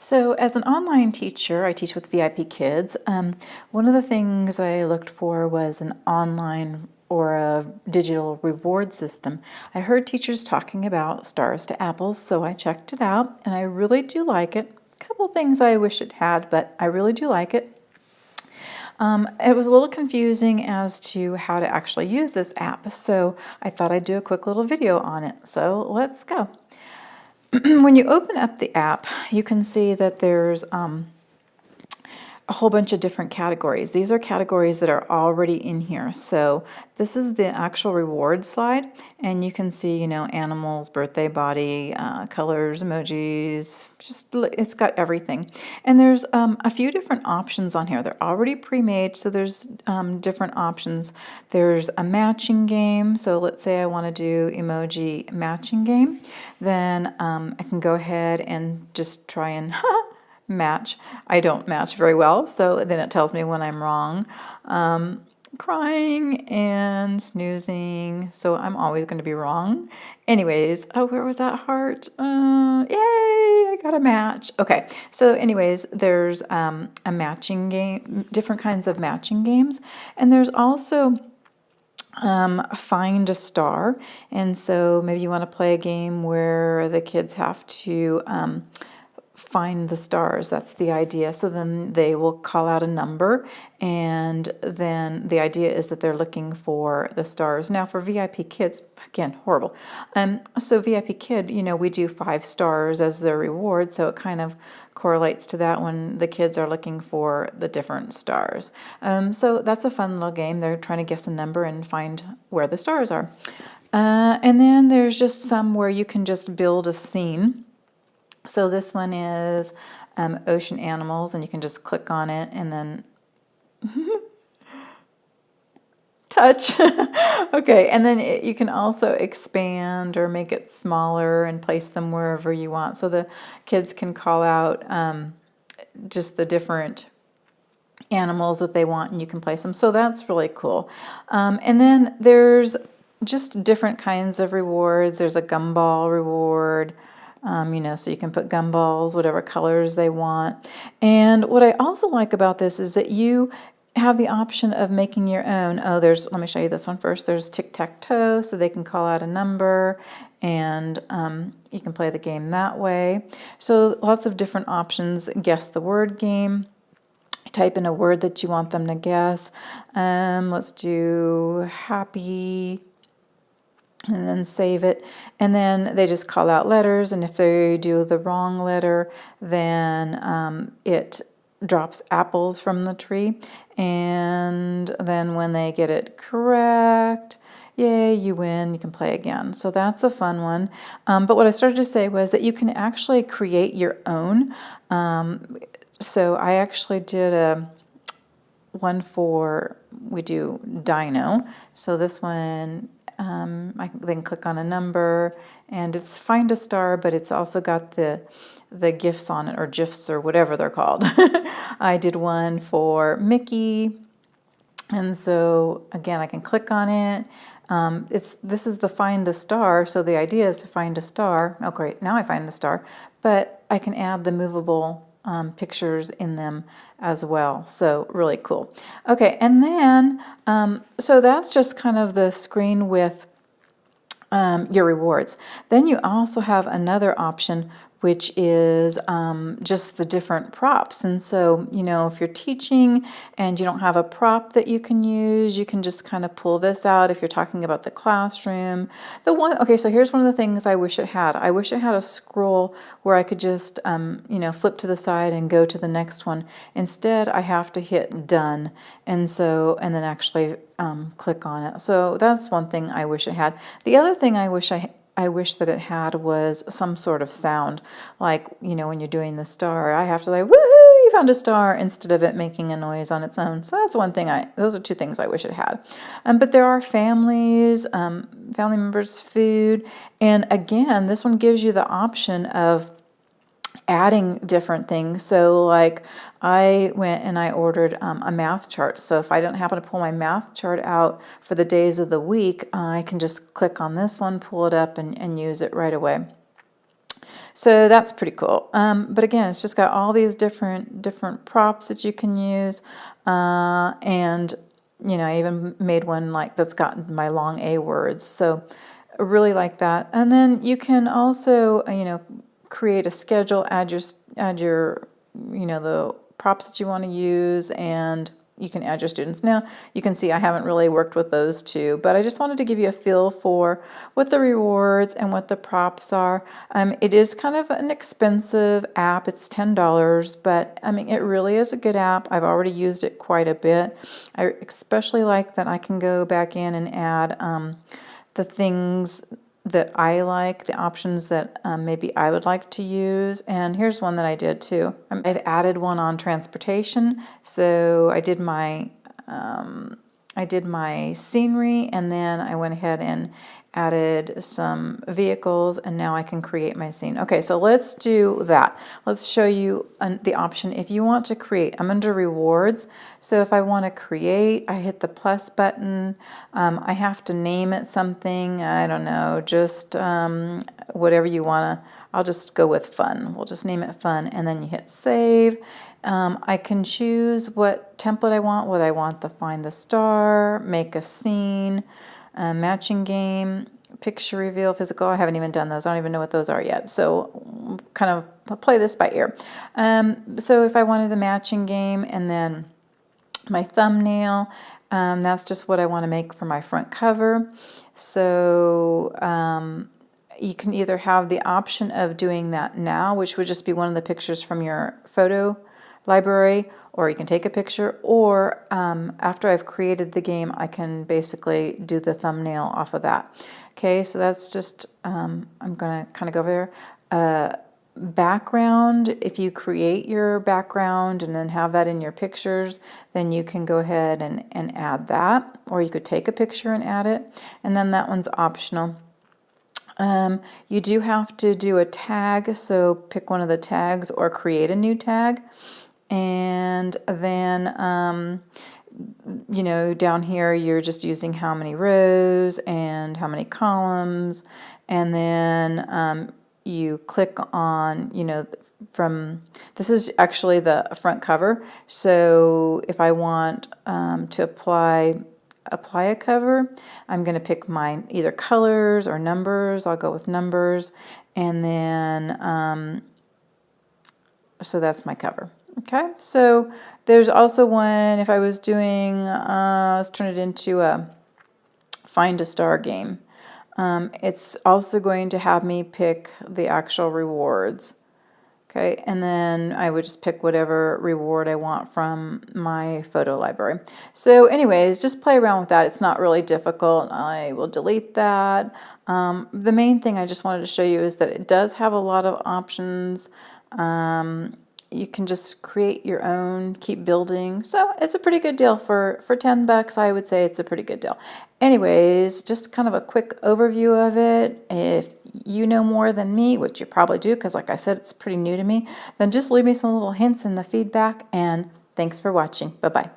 So as an online teacher, I teach with VIP Kids. One of the things I looked for was an online or a digital reward system. I heard teachers talking about stars to apples, so I checked it out, and I really do like it. A couple things I wish it had, but I really do like it. It was a little confusing as to how to actually use this app, so I thought I'd do a quick little video on it. So let's go. When you open up the app, you can see that there's a whole bunch of different categories. These are categories that are already in here. So this is the actual reward slide, and you can see, animals, birthday, body, colors, emojis, it's got everything. And there's a few different options on here. They're already pre-made, so there's different options. There's a matching game. So let's say I want to do emoji matching game. Then I can go ahead and just try and match. I don't match very well, so then it tells me when I'm wrong. Crying and snoozing, so I'm always going to be wrong. Anyways, oh, where was that heart? Yay, I got a match. Okay, so anyways, there's a matching game, different kinds of matching games, and there's also find a star. And so maybe you want to play a game where the kids have to find the stars. That's the idea. So then they will call out a number, and then the idea is that they're looking for the stars. Now for VIP Kids, again, horrible. So VIP Kid, we do 5 stars as their reward, so it kind of correlates to that when the kids are looking for the different stars. So that's a fun little game. They're trying to guess a number and find where the stars are. And then there's just some where you can just build a scene. So this one is ocean animals, and you can just click on it and then touch. Okay, and then you can also expand or make it smaller and place them wherever you want. So the kids can call out just the different animals that they want, and you can place them. So that's really cool. And then there's just different kinds of rewards. There's a Gumball Reward. So you can put gumballs, whatever colors they want. And what I also like about this is that you have the option of making your own. Let me show you this one first. There's tic-tac-toe, so they can call out a number, and you can play the game that way. So lots of different options. Guess the word game. Type in a word that you want them to guess. Let's do happy, and then save it, and then they just call out letters, and if they do the wrong letter, then it drops apples from the tree, and then when they get it correct, yay, you win, you can play again. So that's a fun one. But what I started to say was that you can actually create your own. So I actually did one we do dino. So this one, I can then click on a number, and it's find a star, but it's also got the GIFs on it, or GIFs, or whatever they're called. I did one for Mickey, and so again I can click on it. This is the find the star, so the idea is to find a star. Oh great, now I find the star, but I can add the movable pictures in them as well. So really cool. Okay, and then so that's just kind of the screen with your rewards. Then you also have another option, which is just the different props. And so, if you're teaching and you don't have a prop that you can use, you can just kind of pull this out if you're talking about the classroom. Okay, so here's one of the things I wish it had. I wish it had a scroll where I could just, flip to the side and go to the next one. Instead, I have to hit done, and then actually click on it. So that's one thing I wish it had. The other thing I wish that it had was some sort of sound, like, when you're doing the star, I have to woohoo, you found a star, instead of it making a noise on its own. So that's one thing those are two things I wish it had. But there are families, family members, food, and again, this one gives you the option of adding different things. So like I went and I ordered a math chart. So if I don't happen to pull my math chart out for the days of the week, I can just click on this one, pull it up, and use it right away. So that's pretty cool. But again, it's just got all these different props that you can use. And, you know, I even made one like that's got my long A words. So I really like that. And then you can also, you know, create a schedule, add your, you know, the props that you want to use, and you can add your students. Now, you can see I haven't really worked with those two, but I just wanted to give you a feel for what the rewards and what the props are. It is kind of an expensive app. It's $10, but I mean, it really is a good app. I've already used it quite a bit. I especially like that I can go back in and add the things that I like, the options that maybe I would like to use. And here's one that I did too. I've added one on transportation. So I did my scenery, and then I went ahead and added some vehicles, and now I can create my scene. Okay, so let's do that. Let's show you the option. If you want to create, I'm under rewards. So if I want to create, I hit the plus button. I have to name it something. I don't know, just whatever you want to. I'll just go with fun. We'll just name it fun, and then you hit save. I can choose what template I want, whether I want the find the star, make a scene, matching game, picture reveal, physical. I haven't even done those. I don't even know what those are yet. So kind of play this by ear. So if I wanted the matching game, and then my thumbnail, that's just what I want to make for my front cover. So you can either have the option of doing that now, which would just be one of the pictures from your photo library, or you can take a picture, or after I've created the game, I can basically do the thumbnail off of that. Okay, so that's just, I'm going to kind of go over there. Background, if you create your background and then have that in your pictures, then you can go ahead and add that, or you could take a picture and add it, and then that one's optional. You do have to do a tag, so pick one of the tags or create a new tag. And then, you know, down here, you're just using how many rows and how many columns. And then you click on, you know, this is actually the front cover. So if I want to apply a cover, I'm going to pick mine either colors or numbers. I'll go with numbers. And then, so that's my cover. Okay, so there's also one, if I was doing, let's turn it into a find a star game. It's also going to have me pick the actual rewards. Okay, and then I would just pick whatever reward I want from my photo library. So anyways, just play around with that. It's not really difficult. I will delete that. The main thing I just wanted to show you is that it does have a lot of options. You can just create your own, keep building. So it's a pretty good deal for $10. I would say it's a pretty good deal. Anyways, just kind of a quick overview of it. If you know more than me, which you probably do, because like I said, it's pretty new to me, then just leave me some little hints in the feedback, and thanks for watching. Bye-bye.